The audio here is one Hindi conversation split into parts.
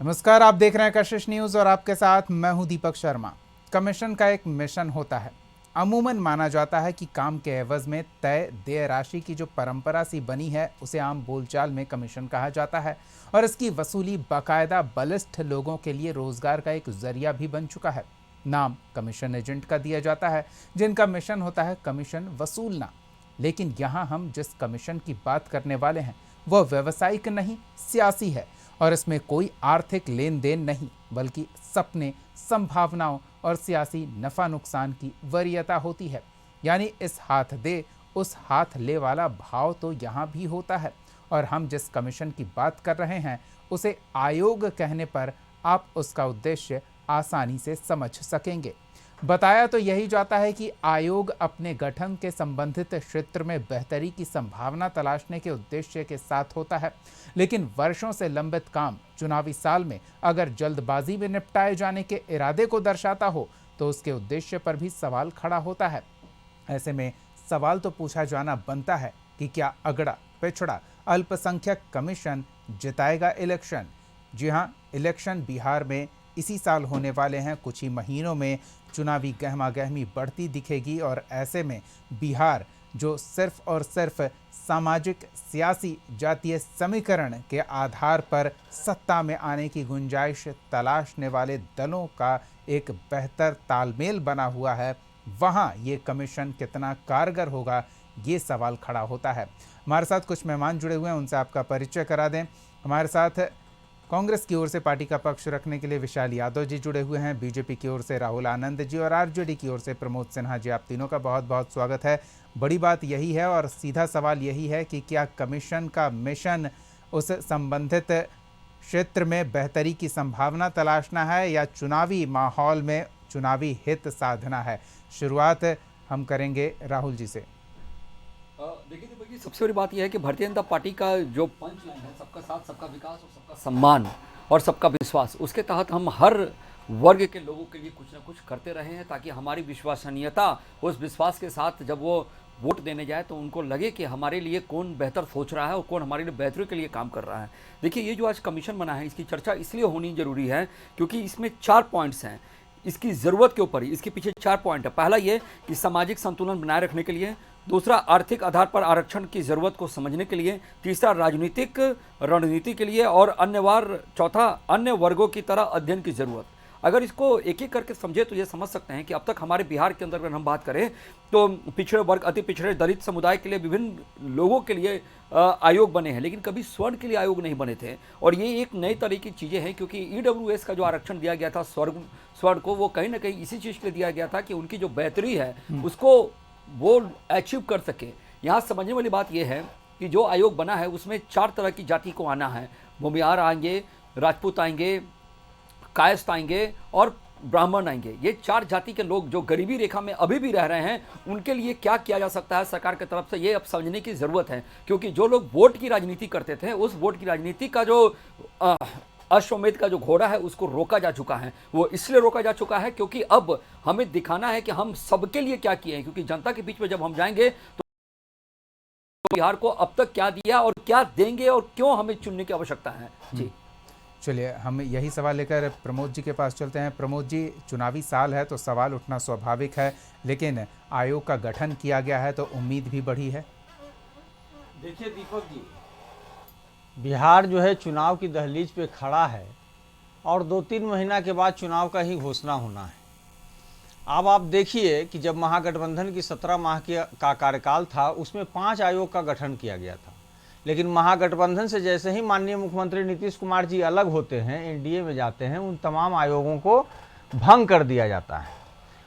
नमस्कार, आप देख रहे हैं कशिश न्यूज और आपके साथ मैं हूं दीपक शर्मा। कमीशन का एक मिशन होता है। अमूमन माना जाता है कि काम के एवज में तय देय राशि की जो परंपरा सी बनी है उसे आम बोलचाल में कमीशन कहा जाता है और इसकी वसूली बाकायदा बलिष्ठ लोगों के लिए रोजगार का एक जरिया भी बन चुका है। नाम कमीशन एजेंट का दिया जाता है, जिनका मिशन होता है कमीशन वसूलना। लेकिन यहाँ हम जिस कमीशन की बात करने वाले हैं वह व्यावसायिक नहीं, सियासी है और इसमें कोई आर्थिक लेन देन नहीं, बल्कि सपने, संभावनाओं और सियासी नफा नुकसान की वरीयता होती है। यानी इस हाथ दे उस हाथ ले वाला भाव तो यहाँ भी होता है। और हम जिस कमीशन की बात कर रहे हैं उसे आयोग कहने पर आप उसका उद्देश्य आसानी से समझ सकेंगे। बताया तो यही जाता है कि आयोग अपने गठन के संबंधित क्षेत्र में बेहतरी की संभावना तलाशने के उद्देश्य के साथ होता है, लेकिन वर्षों से लंबित काम चुनावी साल में अगर जल्दबाजी में निपटाए जाने के इरादे को दर्शाता हो तो उसके उद्देश्य पर भी सवाल खड़ा होता है। ऐसे में सवाल तो पूछा जाना बनता है कि क्या अगड़ा पिछड़ा अल्पसंख्यक कमीशन जिताएगा इलेक्शन। जी हाँ, इलेक्शन बिहार में इसी साल होने वाले हैं। कुछ ही महीनों में चुनावी गहमा गहमी बढ़ती दिखेगी और ऐसे में बिहार जो सिर्फ और सिर्फ सामाजिक, सियासी, जातीय समीकरण के आधार पर सत्ता में आने की गुंजाइश तलाशने वाले दलों का एक बेहतर तालमेल बना हुआ है, वहाँ ये कमीशन कितना कारगर होगा, ये सवाल खड़ा होता है। हमारे साथ कुछ मेहमान जुड़े हुए हैं, उनसे आपका परिचय करा दें। हमारे साथ कांग्रेस की ओर से पार्टी का पक्ष रखने के लिए विशाल यादव जी जुड़े हुए हैं, बीजेपी की ओर से राहुल आनंद जी और आरजेडी की ओर से प्रमोद सिन्हा जी। आप तीनों का बहुत बहुत स्वागत है। बड़ी बात यही है और सीधा सवाल यही है कि क्या कमीशन का मिशन उस संबंधित क्षेत्र में बेहतरी की संभावना तलाशना है या चुनावी माहौल में चुनावी हित साधना है? शुरुआत हम करेंगे राहुल जी से। देखिए दीपक जी, सबसे बड़ी बात यह है कि भारतीय जनता पार्टी का जो पंच लाइन है, सबका साथ, सबका विकास और सबका सम्मान और सबका विश्वास, उसके तहत हम हर वर्ग के लोगों के लिए कुछ ना कुछ करते रहे हैं ताकि हमारी विश्वसनीयता उस विश्वास के साथ जब वो वोट देने जाए तो उनको लगे कि हमारे लिए कौन बेहतर सोच रहा है और कौन हमारे लिए बेहतरी के लिए काम कर रहा है। देखिए, ये जो आज कमीशन बना है, इसकी चर्चा इसलिए होनी जरूरी है क्योंकि इसमें 4 पॉइंट्स हैं। इसकी ज़रूरत के ऊपर ही इसके पीछे 4 पॉइंट है। पहला ये कि सामाजिक संतुलन बनाए रखने के लिए, दूसरा आर्थिक आधार पर आरक्षण की ज़रूरत को समझने के लिए, तीसरा राजनीतिक रणनीति के लिए और चौथा अन्य वर्गों की तरह अध्ययन की ज़रूरत। अगर इसको एक एक करके समझे तो ये समझ सकते हैं कि अब तक हमारे बिहार के अंदर अगर हम बात करें तो पिछड़े वर्ग, अति पिछड़े, दलित समुदाय के लिए विभिन्न लोगों के लिए आयोग बने हैं, लेकिन कभी स्वर्ण के लिए आयोग नहीं बने थे। और ये एक नई तरह की चीज़ें हैं क्योंकि ईडब्ल्यूएस का जो आरक्षण दिया गया था स्वर्ण को, वो कहीं ना कहीं इसी चीज़ के लिए दिया गया था कि उनकी जो बेहतरी है उसको वो अचीव कर सके। यहाँ समझने वाली बात यह है कि जो आयोग बना है उसमें 4 तरह की जाति को आना है। भूमिहार आएंगे, राजपूत आएंगे, कायस्थ आएंगे और ब्राह्मण आएंगे। ये 4 जाति के लोग जो गरीबी रेखा में अभी भी रह रहे हैं, उनके लिए क्या किया जा सकता है सरकार की तरफ से, ये अब समझने की ज़रूरत है। क्योंकि जो लोग वोट की राजनीति करते थे, उस वोट की राजनीति का जो अश्वमेध का जो घोड़ा है उसको रोका जा चुका है। वो इसलिए रोका जा चुका है क्योंकि अब हमें दिखाना है कि हम सबके लिए क्या किए हैं। क्योंकि जनता के बीच में जब हम जाएंगे तो बिहार को अब तक क्या दिया और क्या देंगे और क्यों हमें चुनने की आवश्यकता है। जी चलिए, हम यही सवाल लेकर प्रमोद जी के पास चलते हैं। प्रमोद जी, चुनावी साल है तो सवाल उठना स्वाभाविक है, लेकिन आयोग का गठन किया गया है तो उम्मीद भी बढ़ी है। देखिए दीपक जी, बिहार जो है चुनाव की दहलीज पे खड़ा है और 2-3 महीना के बाद चुनाव का ही घोषणा होना है। अब आप देखिए कि जब महागठबंधन की 17 माह का कार्यकाल था उसमें 5 आयोग का गठन किया गया था, लेकिन महागठबंधन से जैसे ही माननीय मुख्यमंत्री नीतीश कुमार जी अलग होते हैं, एनडीए में जाते हैं, उन तमाम आयोगों को भंग कर दिया जाता है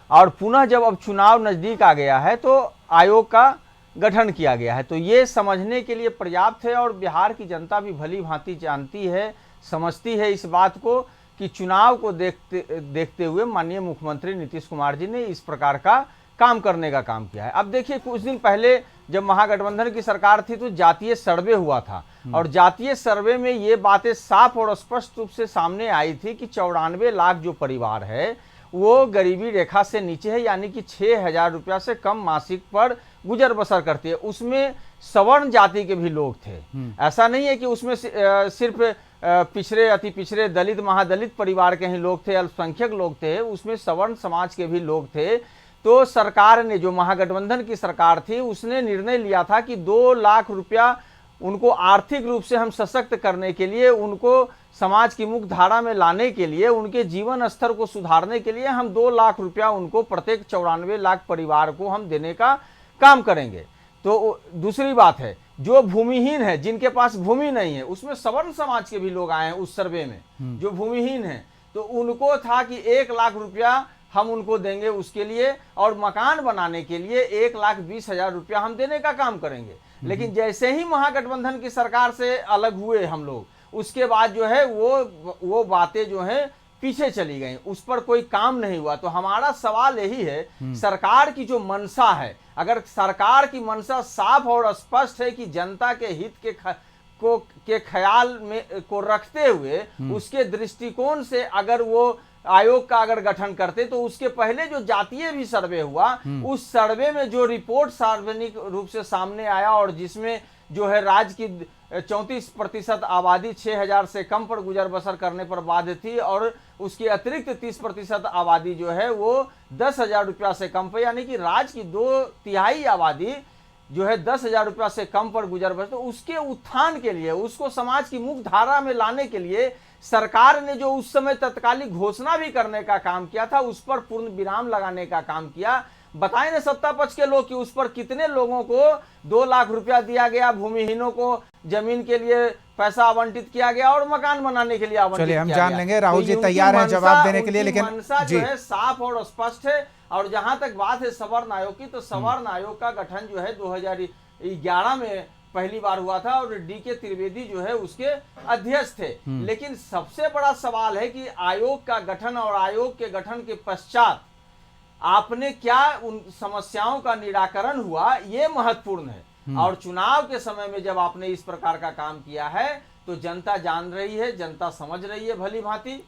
और पुनः जब अब चुनाव नज़दीक आ गया है तो आयोग का गठन किया गया है। तो ये समझने के लिए पर्याप्त है और बिहार की जनता भी भली भांति जानती है, समझती है इस बात को कि चुनाव को देखते हुए माननीय मुख्यमंत्री नीतीश कुमार जी ने इस प्रकार का काम करने का काम किया है। अब देखिए, कुछ दिन पहले जब महागठबंधन की सरकार थी तो जातीय सर्वे हुआ था और जातीय सर्वे में ये बातें साफ और स्पष्ट रूप से सामने आई थी कि 94 लाख जो परिवार है वो गरीबी रेखा से नीचे है, यानी कि 6,000 रुपया से कम मासिक पर गुजर बसर करती है। उसमें सवर्ण जाति के भी लोग थे। ऐसा नहीं है कि उसमें सिर्फ पिछड़े अति पिछड़े दलित महादलित परिवार के ही लोग थे, अल्पसंख्यक लोग थे, उसमें सवर्ण समाज के भी लोग थे। तो सरकार ने, जो महागठबंधन की सरकार थी, उसने निर्णय लिया था कि 2 लाख रुपया उनको आर्थिक रूप से हम सशक्त करने के लिए, उनको समाज की मुख्य धारा में लाने के लिए, उनके जीवन स्तर को सुधारने के लिए हम 2 लाख रुपया उनको प्रत्येक 94 लाख परिवार को हम देने का काम करेंगे। तो दूसरी बात है, जो भूमिहीन है, जिनके पास भूमि नहीं है, उसमें सवर्ण समाज के भी लोग आए हैं उस सर्वे में, जो भूमिहीन है, तो उनको था कि 1 लाख रुपया हम उनको देंगे उसके लिए, और मकान बनाने के लिए 1,20,000 रुपया हम देने का काम करेंगे। लेकिन जैसे ही महागठबंधन की सरकार से अलग हुए हम लोग, उसके बाद जो है वो बातें जो है पीछे चली गई, उस पर कोई काम नहीं हुआ। तो हमारा सवाल यही है, सरकार की जो मनसा है, अगर सरकार की मनसा साफ और स्पष्ट है कि जनता के हित के ख्याल में को रखते हुए, उसके दृष्टिकोण से अगर वो आयोग का अगर गठन करते, तो उसके पहले जो जातीय भी सर्वे हुआ, उस सर्वे में जो रिपोर्ट सार्वजनिक रूप से सामने आया, और जिसमें जो है राज्य की 34% आबादी 6,000 से कम पर गुजर बसर करने पर बाध्य थी, और उसके अतिरिक्त 30% आबादी जो है वो 10,000 रुपया से कम पर, यानी कि राज्य की 2/3 आबादी जो है 10,000 रुपया से कम पर गुजर बसर, तो उसके उत्थान के लिए, उसको समाज की मुख्य धारा में लाने के लिए सरकार ने जो उस समय तत्कालिक घोषणा भी करने का काम किया था, उस पर पूर्ण विराम लगाने का काम किया। बताएं ना सत्ता पक्ष के लोग कि उस पर कितने लोगों को 2 लाख रुपया दिया गया, भूमिहीनों को जमीन के लिए पैसा आवंटित किया गया और मकान बनाने के लिए आवंटित किया गया। हम जान लेंगे, राहुल जी तैयार हैं जवाब देने के लिए, लेकिन मनसा जो है साफ और स्पष्ट है। और जहां तक बात है सवर्ण आयोग की, तो सवर्ण आयोग का गठन जो है 2011 में पहली बार हुआ था, और DK त्रिवेदी जो है उसके अध्यक्ष थे। लेकिन सबसे बड़ा सवाल है कि आयोग का गठन और आयोग के गठन के पश्चात आपने क्या उन समस्याओं का निराकरण हुआ, ये महत्वपूर्ण है। और चुनाव के समय में जब आपने इस प्रकार का काम किया है, तो जनता जान रही है, जनता समझ रही है भली भांति,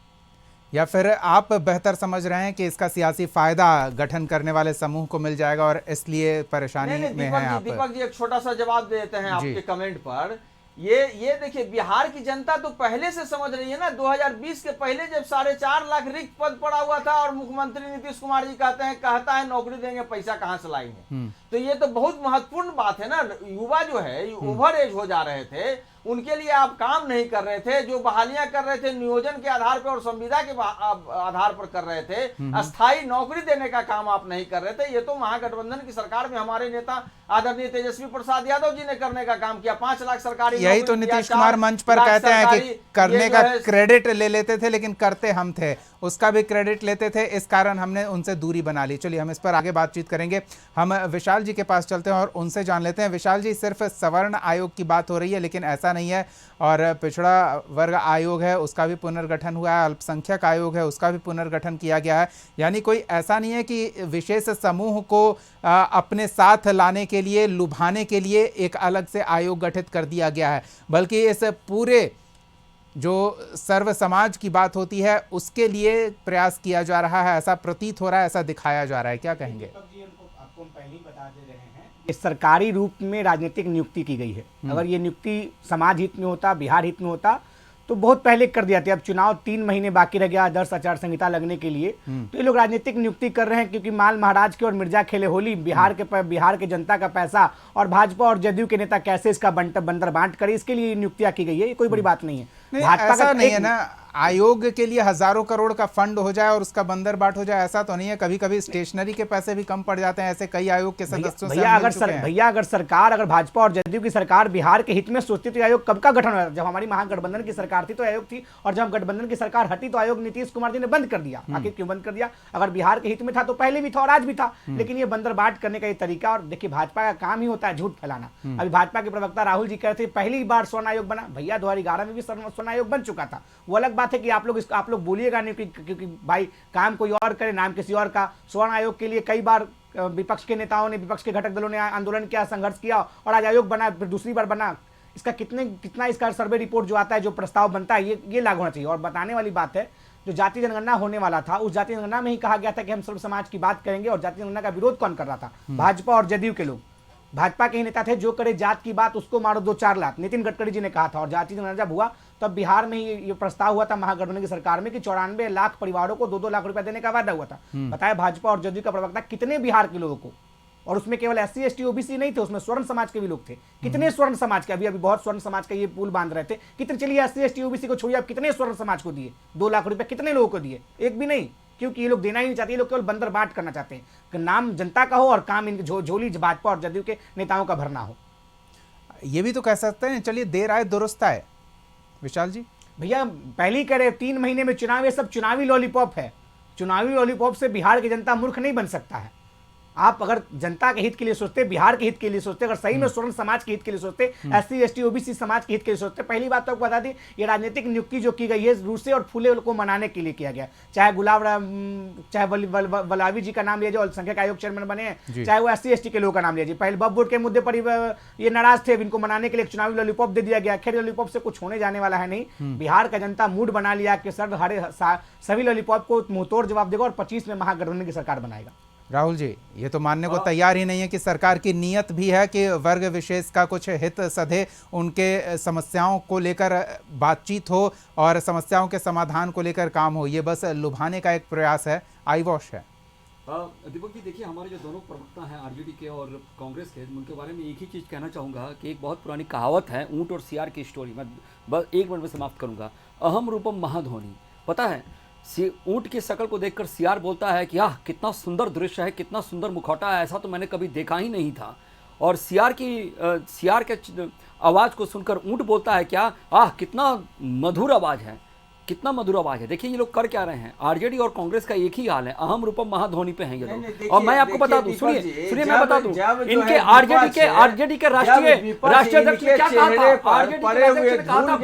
या फिर आप बेहतर समझ रहे हैं कि इसका सियासी फायदा गठन करने वाले समूह को मिल जाएगा और इसलिए परेशानी में हैं आप? दीपक जी एक छोटा सा जवाब दे देते हैं आपके कमेंट पर। ये देखिए, बिहार की जनता तो पहले से समझ रही है ना। 2020 के पहले जब 4.5 लाख रिक्त पद पड़ा हुआ था, और मुख्यमंत्री नीतीश कुमार जी कहता है नौकरी देंगे, पैसा कहां से लाएंगे। तो ये तो बहुत महत्वपूर्ण बात है ना। युवा जो है ओवर एज हो जा रहे थे, उनके लिए आप काम नहीं कर रहे थे। जो बहालियां कर रहे थे नियोजन के आधार पर और संविदा के आधार पर कर रहे थे, अस्थायी नौकरी देने का काम आप नहीं कर रहे थे। ये तो महागठबंधन की सरकार में हमारे नेता आदरणीय तेजस्वी प्रसाद यादव जी ने करने का काम किया। 5 लाख सरकारी, यही तो नीतीश कुमार मंच पर कहते हैं कि करने का क्रेडिट ले लेते थे, लेकिन करते हम थे, उसका भी क्रेडिट लेते थे, इस कारण हमने उनसे दूरी बना ली। चलिए हम इस पर आगे बातचीत करेंगे। हम विशाल जी के पास चलते हैं और उनसे जान लेते हैं। विशाल जी, सिर्फ सवर्ण आयोग की बात हो रही है, लेकिन ऐसा नहीं है, और पिछड़ा वर्ग आयोग है उसका भी पुनर्गठन हुआ है, अल्पसंख्यक आयोग है उसका भी पुनर्गठन किया गया है। यानी कोई ऐसा नहीं है कि विशेष समूह को अपने साथ लाने के लिए, लुभाने के लिए एक अलग से आयोग गठित कर दिया गया है, बल्कि इस पूरे जो सर्व समाज की बात होती है उसके लिए प्रयास किया जा रहा है, ऐसा प्रतीत हो रहा है, ऐसा दिखाया जा रहा है। क्या कहेंगे? आपको हम पहले ही बता दे रहे हैं, ये सरकारी रूप में राजनीतिक नियुक्ति की गई है। अगर ये नियुक्ति समाज हित में होता, बिहार हित में होता, तो बहुत पहले कर दिया था। अब चुनाव 3 महीने बाकी रह गया आदर्श आचार संहिता लगने के लिए, तो ये लोग राजनीतिक नियुक्ति कर रहे हैं, क्योंकि माल महाराज के और मिर्जा खेले होली। बिहार के जनता का पैसा और भाजपा और जदयू के नेता कैसे इसका बंदर बांट करे, इसके लिए नियुक्तियां की गई है। ये कोई बड़ी बात नहीं है। भाजपा का नहीं है ना, आयोग के लिए हजारों करोड़ का फंड हो जाए और उसका बंदर बाट हो जाए, ऐसा तो नहीं है। कभी कभी स्टेशनरी के पैसे भी कम पड़ जाते हैं, ऐसे कई आयोग के सदस्यों से अगर सरकार, अगर भाजपा और जदयू की सरकार बिहार के हित में सोचती तो आयोग कब का गठन हुआ? जब हमारी महागठबंधन की सरकार थी तो आयोग थी, और जब गठबंधन की सरकार हटी तो आयोग नीतीश कुमार जी ने बंद कर दिया। आखिर क्यों बंद कर दिया? अगर बिहार के हित में था तो पहले भी था और आज भी था, लेकिन ये बंदर बाट करने का ये तरीका। और देखिए, भाजपा का काम ही होता है झूठ फैलाना। अभी भाजपा के प्रवक्ता राहुल जी कह रहे थे पहली बार स्वर्ण आयोग बना। भैया 2011 में भी स्वर्ण आयोग बन चुका था। वो अलग बात है कि आप लोग बोलिएगा नहीं, क्योंकि भाई काम कोई और करे, नाम किसी और का। स्वर्ण आयोग के लिए कई बार विपक्ष के नेताओं ने, विपक्ष के घटक दलों ने आंदोलन किया, संघर्ष किया, और आज आयोग बना, फिर दूसरी बार बना। इसका कितना इसका सर्वे रिपोर्ट जो आता है, जो प्रस्ताव बनता है, ये लागू होना चाहिए। और बताने वाली बात है, जो जाति जनगणना होने वाला था, उस जाति जनगणना में ही कहा गया था कि हम सर्व समाज की बात करेंगे, और जाति जनगणना का विरोध कौन कर रहा था? भाजपा और जदयू के लोग। भाजपा के ही नेता थे, जो करे जात की बात उसको मारो 2-4 लात, नितिन गडकरी जी ने कहा था। और जाति जनगणना जब हुआ तब बिहार में ही ये प्रस्ताव हुआ था महागठबंधन की सरकार में कि 94 लाख परिवारों को 2-2 लाख रुपया देने का वादा हुआ था। बताया भाजपा और जदयू का प्रवक्ता कितने बिहार के लोगों को, और उसमें केवल SC ST OBC नहीं थे, उसमें स्वर्ण समाज के भी लोग थे। कितने स्वर्ण समाज के, अभी बहुत स्वर्ण समाज का ये पुल बांध रहे थे, कितने, चलिए SC ST OBC को छोड़िए, अब कितने स्वर्ण समाज को दिए 2 लाख रुपए, कितने लोगों को दिए? एक भी नहीं, क्योंकि ये लोग देना ही नहीं चाहते, ये लोग केवल बंदर बाट करना चाहते हैं कि नाम जनता का हो और काम इनकी झोली भाजपा और जदयू के नेताओं का भरना हो। ये भी तो कह सकते हैं चलिए देर आए दुरुस्त आए। विशाल जी, भैया पहली करे 3 महीने में चुनाव, ये सब चुनावी लॉलीपॉप है। चुनावी लॉलीपॉप से बिहार की जनता मूर्ख नहीं बन सकता है। आप अगर जनता के हित के लिए सोचते, बिहार के हित के लिए सोचते, अगर सही में स्वर्ण समाज के हित के लिए सोचते, SC ST OBC समाज के हित के लिए सोचते, पहली बात तो आपको बता दी, ये राजनीतिक नियुक्ति जो की गई है रूसे और फूले को मनाने के लिए किया गया। चाहे चाहे वलावी जी का नाम लिया जाए, अल्पसंख्यक आयोग चेयरमैन बने हैं, चाहे वो SC ST के लोगों का नाम लिया जाए। पहले वक्फ बोर्ड के मुद्दे पर ये नाराज थे, इनको मनाने के लिए चुनावी लॉलीपॉप दे दिया गया। खैर लॉलीपॉप से कुछ होने जाने वाला है नहीं। बिहार का जनता मूड बना लिया कि सर सभी लॉलीपॉप को मुंहतोड़ जवाब देगा और 25 में महागठबंधन की सरकार बनाएगा। राहुल जी, ये तो मानने को तैयार ही नहीं है कि सरकार की नीयत भी है कि वर्ग विशेष का कुछ हित सधे, उनके समस्याओं को लेकर बातचीत हो और समस्याओं के समाधान को लेकर काम हो। ये बस लुभाने का एक प्रयास है, आई वॉश है। दीपक जी देखिए, हमारे जो दोनों प्रवक्ता हैं आरजेडी के और कांग्रेस के, उनके बारे में एक ही चीज़ कहना चाहूँगा कि एक बहुत पुरानी कहावत है, ऊँट और सियार की स्टोरी। मैं बस 1 मिनट में समाप्त करूँगा। अहम रूपम महाध्वनि। पता है, ऊँट की शक्ल को देखकर सियार बोलता है कि कितना सुंदर दृश्य है, कितना सुंदर मुखौटा है, ऐसा तो मैंने कभी देखा ही नहीं था। और सियार के आवाज़ को सुनकर ऊँट बोलता है क्या, कितना मधुर आवाज़ है, कितना मधुर आवाज है। देखिए ये लोग कर क्या रहे हैं, आरजेडी और कांग्रेस का एक ही हाल है, अहम रूपम महाध्वनि पे हैं ये लोग। और मैं आपको बता दूं, सुनिए मैं बता दूं, इनके आरजेडी के राष्ट्रीय अध्यक्ष ने क्या कहा था, आरजेडी के अध्यक्ष ने कहा था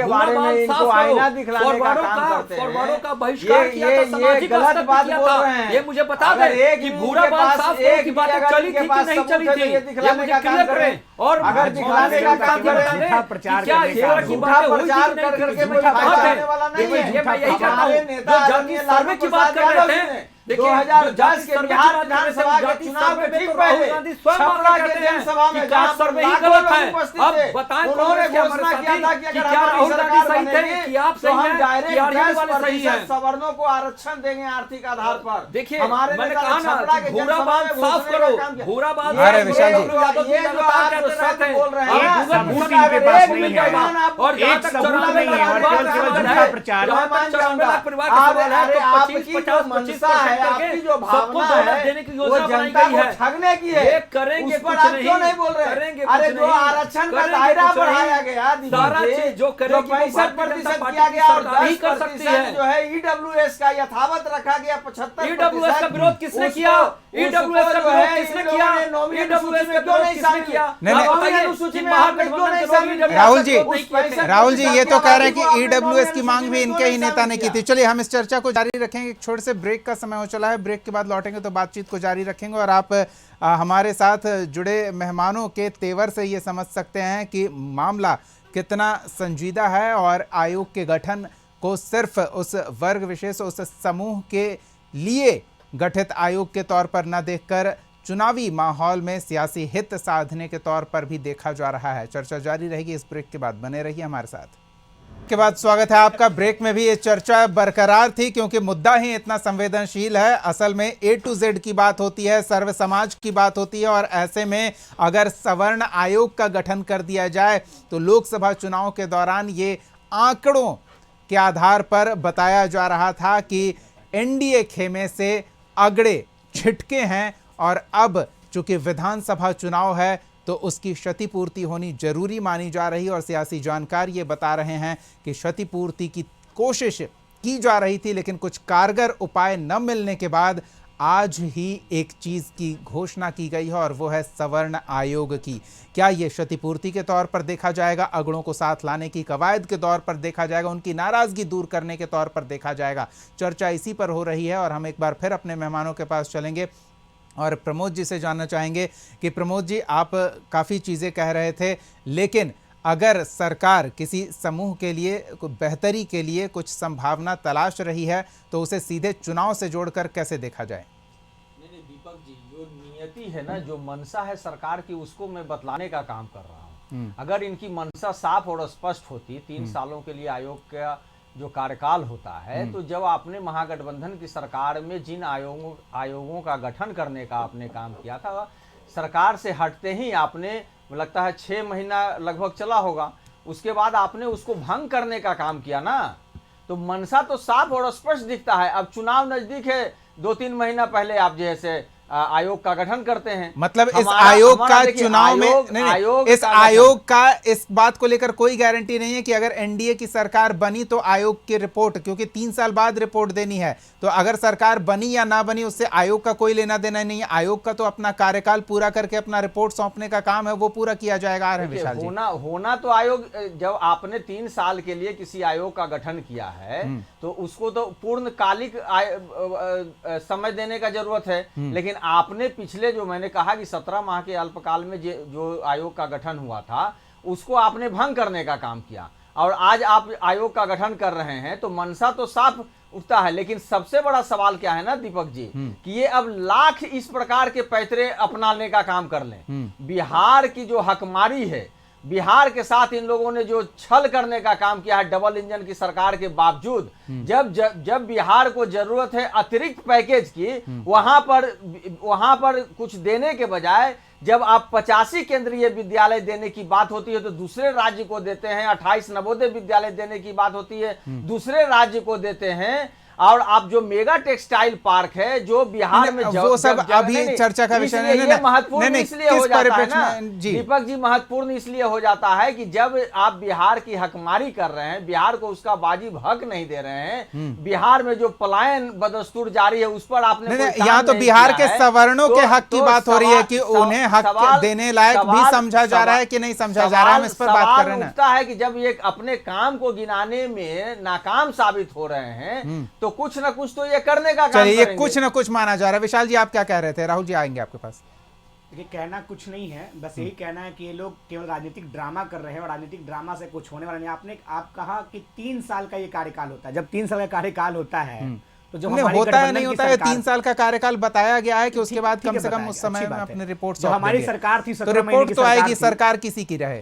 फॉरवर्डों का बहिष्कार किया था, सामाजिक स्तर पर किया था। ये मुझे बता दें कि भूरा बाल साफ करो की बातें चली थी कि नहीं चली थी, ये मुझे क्लियर करें। और अगर दिखलाने का काम क्या प्रचार क्या इस तरह की बातें हुई थी करके मुझे बता दें। ये मैं यही कहता हूँ, जो जाति सर्वे की बात कर रहे थे, देखिए 2010 के बिहार विधानसभा के चुनाव के ठीक पहले छपरा के जनसभा में जहां सर्वे ही गलत है, अब बताएं उन्होंने घोषणा किया था कि अगर क्या राहुल गांधी सही थे कि आप सही हैं, कि आरजेडी वाले सही हैं, सवर्णों को आरक्षण देंगे आर्थिक आधार पर। देखिए मैंने कहा ना, भूरा बाल साफ करो, भूरा बाल। अरे विशाल जी, ये जो आप सत्य बोल रहे हैं, सबूत इनके पास नहीं है और एक सबूत नहीं है और केवल झूठा प्रचार। मैं मान जाऊंगा आपकी जो मनसा है, आपकी जो भावना है, वो जनता को ठगने की है, करेंगे पर आप क्यों नहीं बोल रहे? अरे जो आरक्षण का दायरा बढ़ाया गया, जो 65% किया गया और 10% जो है EWS का यथावत रखा गया, 75% का विरोध किसने किया? EWS का विरोध किसने किया? EWS में क्यों नहीं शामिल किया? राहुल जी ये तो कह रहे हैं कि EWS की मांग भी इनके ही नेता ने की थी। चलिए हम इस चर्चा को जारी रखेंगे, एक छोटे से ब्रेक का समय हो चला है, ब्रेक के बाद लौटेंगे तो बातचीत को जारी रखेंगे। और आप हमारे साथ जुड़े मेहमानों के तेवर से ये समझ सकते हैं कि मामला कितना संजीदा है और आयोग के गठन को सिर्फ उस वर्ग विशेष, उस समूह के लिए गठित आयोग के तौर पर न देखकर चुनावी माहौल में सियासी हित साधने के तौर पर भी देखा जा रहा है। चर्चा जारी रहेगी, इस ब्रेक के बाद बने रहिए हमारे साथ। के बाद स्वागत है आपका। ब्रेक में भी ये चर्चा बरकरार थी क्योंकि मुद्दा ही इतना संवेदनशील है। असल में A to Z की बात होती है, सर्व समाज की बात होती है, और ऐसे में अगर सवर्ण आयोग का गठन कर दिया जाए तो लोकसभा चुनाव के दौरान ये आंकड़ों के आधार पर बताया जा रहा था कि NDA खेमे से अगड़े छिटके हैं और अब चूंकि विधानसभा चुनाव है तो उसकी क्षतिपूर्ति होनी जरूरी मानी जा रही है। और सियासी जानकार ये बता रहे हैं कि क्षतिपूर्ति की कोशिश की जा रही थी, लेकिन कुछ कारगर उपाय न मिलने के बाद आज ही एक चीज़ की घोषणा की गई है और वो है सवर्ण आयोग की। क्या ये क्षतिपूर्ति के तौर पर देखा जाएगा, अगड़ों को साथ लाने की कवायद के तौर पर देखा जाएगा, उनकी नाराज़गी दूर करने के तौर पर देखा जाएगा? चर्चा इसी पर हो रही है और हम एक बार फिर अपने मेहमानों के पास चलेंगे और प्रमोद जी से जानना चाहेंगे कि प्रमोद जी, आप काफ़ी चीज़ें कह रहे थे, लेकिन अगर सरकार किसी समूह के लिए बेहतरी के लिए कुछ संभावना तलाश रही है तो उसे सीधे चुनाव से जोड़कर कैसे देखा जाए? नहीं दीपक जी, जो नियति है ना, जो मंशा है सरकार की, उसको मैं बतलाने का काम कर रहा हूँ। अगर इनकी मंशा साफ और स्पष्ट होती, 3 सालों के लिए आयोग का जो कार्यकाल होता है, तो जब आपने महागठबंधन की सरकार में जिन आयोगों का गठन करने का आपने काम किया था, सरकार से हटते ही आपने, लगता है 6 महीना लगभग चला होगा, उसके बाद आपने उसको भंग करने का काम किया ना। तो मंशा तो साफ और स्पष्ट दिखता है। अब चुनाव नजदीक है, 2-3 महीना पहले आप जैसे आयोग का गठन करते हैं, मतलब इस आयोग का चुनाव में इस आयोग का इस बात को लेकर कोई गारंटी नहीं है कि अगर एनडीए की सरकार बनी तो आयोग की रिपोर्ट, क्योंकि 3 साल बाद रिपोर्ट देनी है, तो अगर सरकार बनी या ना बनी उससे आयोग का कोई लेना देना नहीं है। आयोग का तो अपना कार्यकाल पूरा करके अपना रिपोर्ट सौंपने का काम है, वो पूरा किया जाएगा। विशाल जी, होना तो आयोग, जब आपने 3 साल के लिए किसी आयोग का गठन किया है तो उसको तो पूर्णकालिक समय देने का जरूरत है। लेकिन आपने पिछले, जो मैंने कहा कि 17 माह के अल्पकाल में जो आयोग का गठन हुआ था, उसको आपने भंग करने का काम किया, और आज आप आयोग का गठन कर रहे हैं, तो मंशा तो साफ उठता है। लेकिन सबसे बड़ा सवाल क्या है ना दीपक जी, कि ये अब लाख इस प्रकार के पैतरे अपनाने का काम कर लें। बिहार की जो हकमारी है, बिहार के साथ इन लोगों ने जो छल करने का काम किया है, डबल इंजन की सरकार के बावजूद, जब बिहार को जरूरत है अतिरिक्त पैकेज की, वहां पर कुछ देने के बजाय जब आप 85 केंद्रीय विद्यालय देने की बात होती है तो दूसरे राज्य को देते हैं, 28 नवोदय विद्यालय देने की बात होती है दूसरे राज्य को देते हैं, और आप जो मेगा टेक्सटाइल पार्क है जो बिहार में वो सब अभी चर्चा का विषय नहीं है। महत्वपूर्ण इसलिए हो जाता है ना दीपक जी, महत्वपूर्ण इसलिए हो जाता है कि जब आप बिहार की हकमारी कर रहे हैं, बिहार को उसका वाजिब हक नहीं दे रहे हैं, बिहार में जो पलायन बदस्तूर जारी है उस पर आपने यहाँ तो बिहार के सवर्णों के हक की बात हो रही है कि उन्हें हक देने लायक भी समझा जा रहा है कि नहीं समझा जा रहा है, हम इस पर बात कर रहे हैं। है कि जब ये अपने काम को गिनाने में नाकाम साबित हो रहे हैं तो कुछ ना कुछ तो ये करने का काम करेंगे। ये कुछ ना कुछ माना जा रहा है। विशाल जी, आप क्या कह रहे थे? राहुल जी आएंगे आपके पास। देखिए, कहना कुछ नहीं है, बस यही कहना है कि ये लोग केवल राजनीतिक ड्रामा कर रहे हैं और राजनीतिक ड्रामा से कुछ होने वाला नहीं। आप कहा कि 3 साल का ये कार्यकाल होता है। जब 3 साल का कार्यकाल होता है तो जो होता है नहीं होता है, 3 साल का कार्यकाल बताया गया है कि उसके बाद कम से कम उस समय में अपनी रिपोर्ट, जो हमारी सरकार थी, तो रिपोर्ट तो आएगी, सरकार किसी की रहे।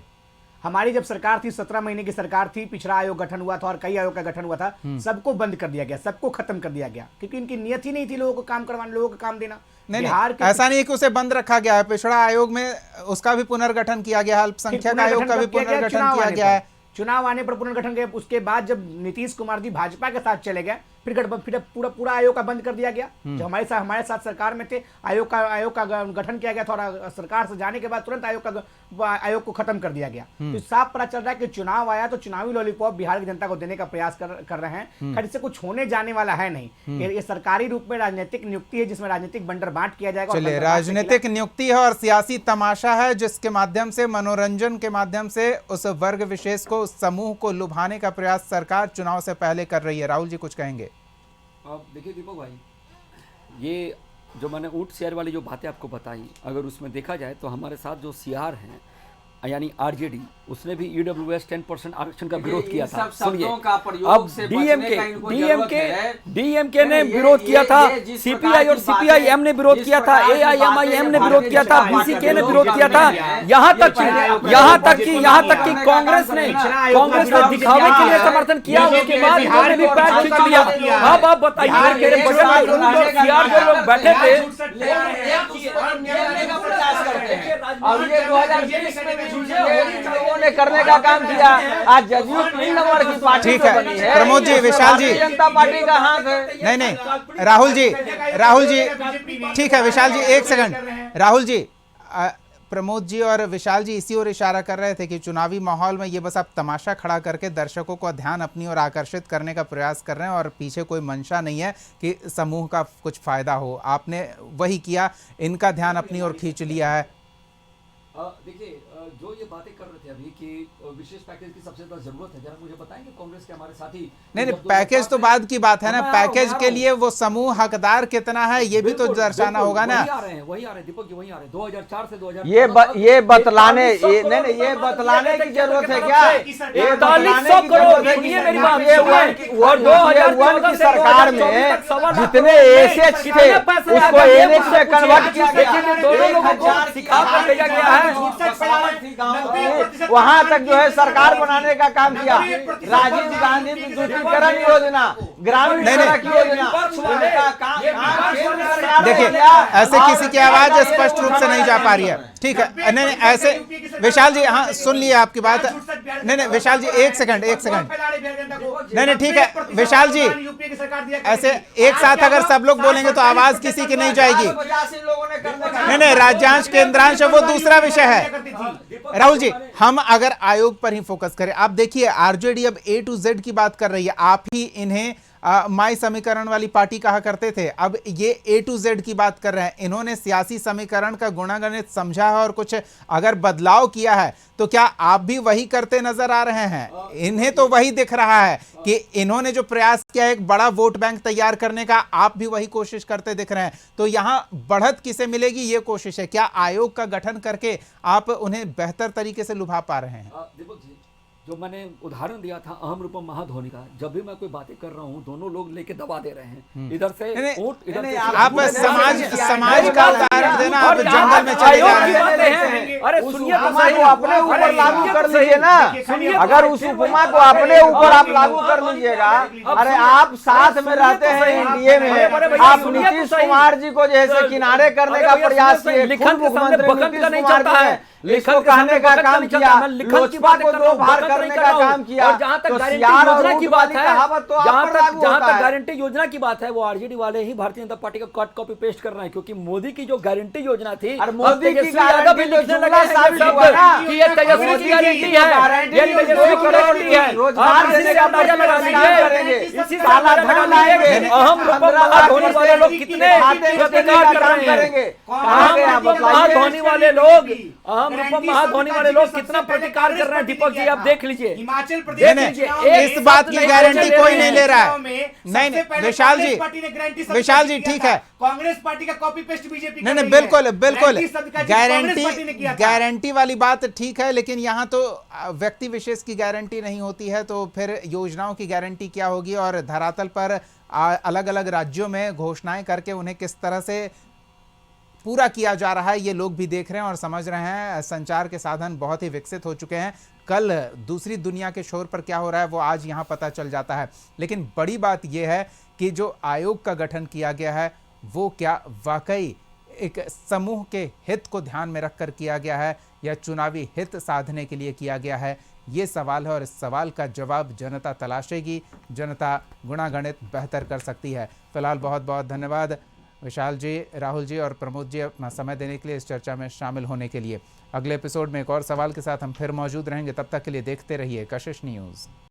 हमारी जब सरकार थी, 17 महीने की सरकार थी, पिछड़ा आयोग गठन हुआ था और कई आयोग का गठन हुआ था, सबको बंद कर दिया गया, सबको खत्म कर दिया गया, क्योंकि इनकी नियत ही नहीं थी लोगों को काम करवाने, लोगों को काम देना। नहीं, ऐसा नहीं कि उसे बंद रखा गया है। पिछड़ा आयोग में उसका भी पुनर्गठन किया गया, अल्पसंख्यक आयोग का भी पुनर्गठन किया गया है। चुनाव आने पर पुनर्गठन के उसके बाद जब नीतीश कुमार जी भाजपा के साथ चले गए, फिर पूरा आयोग का बंद कर दिया गया। जो हमारे साथ सरकार में थे, आयोग का गठन किया गया था और सरकार से जाने के बाद तुरंत आयोग को खत्म कर दिया गया। तो साफ पता चल रहा है कि चुनाव आया तो चुनावी लॉलीपॉप बिहार की जनता को देने का प्रयास कर रहे हैं। खैर, इससे कुछ होने जाने वाला है नहीं। ये सरकारी रूप में राजनीतिक नियुक्ति है जिसमें राजनीतिक बंडर बांट किया जाएगा। चलिए, राजनीतिक नियुक्ति है और सियासी तमाशा है जिसके माध्यम से, मनोरंजन के माध्यम से उस वर्ग विशेष को, उस समूह को लुभाने का प्रयास सरकार चुनाव से पहले कर रही है। राहुल जी कुछ कहेंगे? देखिए दीपक भाई, ये जो मैंने ऊट शेयर वाली जो बातें आपको बताई, अगर उसमें देखा जाए तो हमारे साथ जो सीआर हैं यानी आरजेडी, उसने भी ईडब्ल्यूएस 10% आरक्षण का विरोध किया था। सुनिए, अब डीएमके ने विरोध किया था, सीपीआई और सीपीआईएम ने विरोध किया था, एआईएमआईएम ने विरोध किया था, बीसीके ने विरोध किया था, यहाँ तक कि कांग्रेस ने दिखावे के लिए समर्थन किया, उसके बाद इन्होंने भी पैर खींच लिया। अब आप बताइए, सीआर जो लोग बैठे थे, और ये 2020 में लोगों ने करने का काम किया। आज जदयू 3 नंबर की पार्टी बनी है। प्रमोद जी, विशाल जी, जनता पार्टी का हाथ है। नहीं, राहुल जी ठीक है। विशाल जी, एक सेकंड। राहुल जी, प्रमोद जी और विशाल जी इसी ओर इशारा कर रहे थे कि चुनावी माहौल में ये बस आप तमाशा खड़ा करके दर्शकों का ध्यान अपनी ओर आकर्षित करने का प्रयास कर रहे हैं और पीछे कोई मंशा नहीं है कि समूह का कुछ फायदा हो। आपने वही किया, इनका ध्यान अपनी ओर खींच लिया है। देखिए जो ये बातें कर रहे थे अभी कि विशेष पैकेज की सबसे ज्यादा जरूरत है, जरा मुझे बताएंगे कांग्रेस के हमारे साथी। नहीं नहीं, पैकेज तो बाद की बात है ना, पैकेज के लिए वो समूह हकदार कितना है ये भी तो दर्शाना होगा ना। वही आ रहे हैं दीपक जी, वही आ रहे हैं 2004 से 2000 ये बतलाने नहीं ये बतलाने की जरूरत है क्या? ये बतलाने की जरूरत है कि और 2001 की सरकार में जितने एसेट थे उसको एनेक्स में कन्वर्ट किया गया, दोनों लोगों को सिखा कर भेजा गया है। वहां तक जो है सरकार बनाने का काम किया। राजीव गांधी विद्युतीकरण योजना, ग्रामीण सड़क योजना, देखिए ऐसे किसी की आवाज स्पष्ट रूप से नहीं जा पा रही है। ठीक है, नहीं ऐसे विशाल जी, हाँ सुन लिए आपकी बात। नहीं विशाल जी, एक सेकंड नहीं ठीक है विशाल जी, ऐसे एक साथ अगर सब लोग बोलेंगे तो आवाज किसी की नहीं जाएगी। नहीं राज्यांश केंद्रांश वो दूसरा विषय है। राहुल जी, हम अगर आयोग पर ही फोकस करें, आप देखिए आरजेडी अब A to Z की बात कर रही है। आप ही इन्हें माई समीकरण वाली पार्टी कहा करते थे, अब ये A to Z की बात कर रहे हैं। इन्होंने सियासी समीकरण का गुणागणित समझा है और कुछ अगर बदलाव किया है तो क्या आप भी वही करते नजर आ रहे हैं? इन्हें तो वही दिख रहा है कि इन्होंने जो प्रयास किया एक बड़ा वोट बैंक तैयार करने का, आप भी वही कोशिश करते दिख रहे हैं। तो यहां बढ़त किसे मिलेगी ये कोशिश है। क्या आयोग का गठन करके आप उन्हें बेहतर तरीके से लुभा पा रहे हैं? दीपक जी, जो मैंने उदाहरण दिया था अहम रूपम महाधोनी का, जब भी मैं कोई बातें कर रहा हूँ दोनों लोग लेके दबा दे रहे हैं, इधर से ऊंट, इधर से आप समाज का उदाहरण देना, आप जंगल में चले जा रहे हैं। अरे सुनिए तो उपमा को अपने ऊपर लागू कर लीजिए ना। अगर उस उपमा को अपने ऊपर आप लागू कर लीजिएगा, अरे आप साथ में रहते हैं एनडीए में, आप नीतीश कुमार जी को जैसे किनारे करने का प्रयास किए, मुख्यमंत्री नीतीश कुमार जी ने लिखन कहने का काम किया, लोजपा को दो भार करने का काम किया। और जहां तक गारंटी योजना की बात है, जहां तक गारंटी योजना की बात है, वो आरजेडी वाले ही भारतीय जनता पार्टी का कट कॉपी पेस्ट कर रहे हैं, क्योंकि मोदी की जो गारंटी योजना थी, मोदी की गारंटी लिखने लगे कि ये तेजस्वी की गारंटी है, ये तेजस्वी की गारंटी है, रोजगार देने का अंदाजा लगा लीजिए, इसी से अंदाजा लगा लीजिए अहम रूपम महाधोनी वाले लोग कितने प्रतिकार कर रहे हैं। अहम रूपम महाधोनी वाले लोग महाधोनी वाले लोग कितना प्रतिकार कर रहे हैं दीपक जी, आप देख लीजिए। हिमाचल प्रदेश इस बात की गारंटी कोई नहीं ले रहा है। नहीं विशाल जी ठीक है, कांग्रेस पार्टी का कॉपी पेस्ट बीजेपी नहीं बिल्कुल गारंटी वाली बात ठीक है, लेकिन यहाँ तो व्यक्ति विशेष की गारंटी नहीं होती है, तो फिर योजनाओं की गारंटी क्या होगी? और धरातल पर अलग अलग राज्यों में घोषणाएं करके उन्हें किस तरह से पूरा किया जा रहा है ये लोग भी देख रहे हैं और समझ रहे हैं। संचार के साधन बहुत ही विकसित हो चुके हैं। कल दूसरी दुनिया के शोर पर क्या हो रहा है वो आज यहाँ पता चल जाता है। लेकिन बड़ी बात यह है कि जो आयोग का गठन किया गया है वो क्या वाकई एक समूह के हित को ध्यान में रखकर किया गया है या चुनावी हित साधने के लिए किया गया है, ये सवाल है। और इस सवाल का जवाब जनता तलाशेगी, जनता गुणागणित बेहतर कर सकती है। फिलहाल बहुत बहुत धन्यवाद विशाल जी, राहुल जी और प्रमोद जी अपना समय देने के लिए, इस चर्चा में शामिल होने के लिए। अगले एपिसोड में एक और सवाल के साथ हम फिर मौजूद रहेंगे। तब तक के लिए देखते रहिए कशिश न्यूज़।